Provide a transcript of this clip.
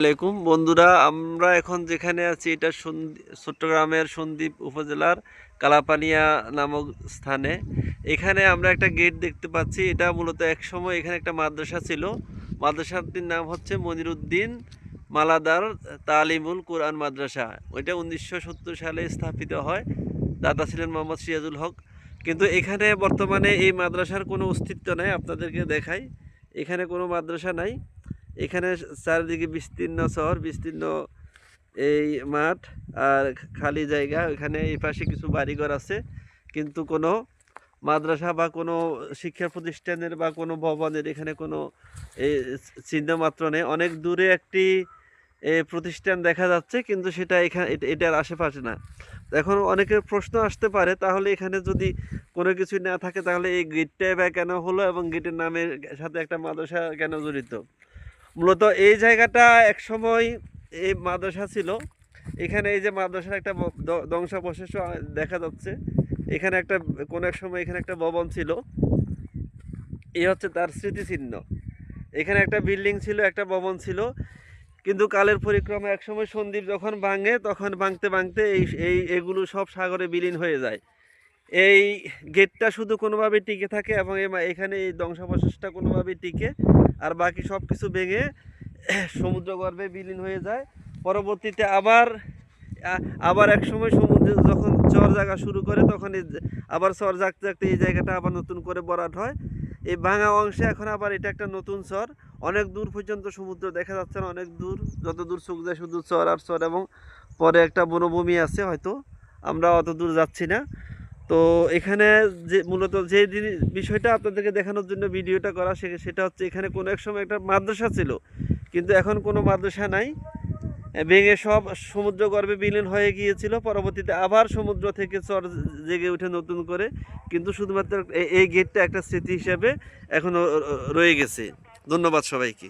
আলাইকুম বন্ধুরা, আমরা এখন যেখানে আছি এটা চট্টগ্রামের সন্দ্বীপ উপজেলার কালাপানিয়া নামক স্থানে। এখানে আমরা একটা গেট দেখতে পাচ্ছি। এটা মূলত এক সময় এখানে একটা মাদ্রাসা ছিল। মাদ্রাসাটির নাম হচ্ছে মনিরুদ্দিন মালাদার তালিমুল কোরআন মাদ্রাসা। ওইটা 1970 সালে স্থাপিত হয়। দাতা ছিলেন মোহাম্মদ সিরাজুল হক। কিন্তু এখানে বর্তমানে এই মাদ্রাসার কোনো অস্তিত্ব নাই। আপনাদেরকে দেখাই, এখানে কোনো মাদ্রাসা নাই। এখানে চারিদিকে বিস্তীর্ণ শহর, বিস্তীর্ণ এই মাঠ আর খালি জায়গা। এখানে এই পাশে কিছু বাড়িঘর আছে, কিন্তু কোনো মাদ্রাসা বা কোনো শিক্ষা প্রতিষ্ঠানের বা কোনো ভবনের এখানে কোনো চিহ্ন মাত্র নেই। অনেক দূরে একটি প্রতিষ্ঠান দেখা যাচ্ছে, কিন্তু সেটা এখানে এটার আশেপাশে না। এখন অনেকের প্রশ্ন আসতে পারে, তাহলে এখানে যদি কোনো কিছু না থাকে তাহলে এই গেটটাই বা কেন হলো এবং গেটের নামের সাথে একটা মাদ্রাসা কেন জড়িত? মূলত এই জায়গাটা এক সময় এই মাদ্রাসা ছিল। এখানে এই যে মাদ্রাসার একটা ধ্বংসাবশেষ দেখা যাচ্ছে। এখানে একটা কোনো এক সময় এখানে একটা ভবন ছিল, এই হচ্ছে তার স্মৃতিচিহ্ন। এখানে একটা বিল্ডিং ছিল, একটা ভবন ছিল, কিন্তু কালের পরিক্রমা এক সময় সন্দ্বীপ যখন ভাঙে তখন ভাঙতে ভাঙতে এগুলো সব সাগরে বিলীন হয়ে যায়। এই গেটটা শুধু কোনোভাবে টিকে থাকে এবং এখানে এই ধ্বংসাবশেষটা কোনোভাবে টিকে, আর বাকি সব কিছু ভেঙে সমুদ্রগর্ভে বিলীন হয়ে যায়। পরবর্তীতে আবার এক সময় সমুদ্রে যখন চর জাগা শুরু করে তখন আবার চর জাগতে জাগতে এই জায়গাটা আবার নতুন করে ভরাট হয়। এই ভাঙা অংশে এখন আবার এটা একটা নতুন চর। অনেক দূর পর্যন্ত সমুদ্র দেখা যাচ্ছে না, অনেক দূর, যত দূর চোখ যায় শুধু চর আর চর, এবং পরে একটা বনভূমি আছে, হয়তো আমরা অত দূর যাচ্ছি না। তো এখানে যে মূলত যে বিষয়টা আপনাদেরকে দেখানোর জন্য ভিডিওটা করা, সেটা হচ্ছে এখানে কোনো এক সময় একটা মাদ্রাসা ছিল, কিন্তু এখন কোনো মাদ্রাসা নাই। ভেঙে সব সমুদ্রগর্ভে বিলীন হয়ে গিয়েছিল। পরবর্তীতে আবার সমুদ্র থেকে চর জেগে উঠে নতুন করে, কিন্তু শুধুমাত্র এই গেটটা একটা স্মৃতি হিসেবে এখনও রয়ে গেছে। ধন্যবাদ সবাইকে।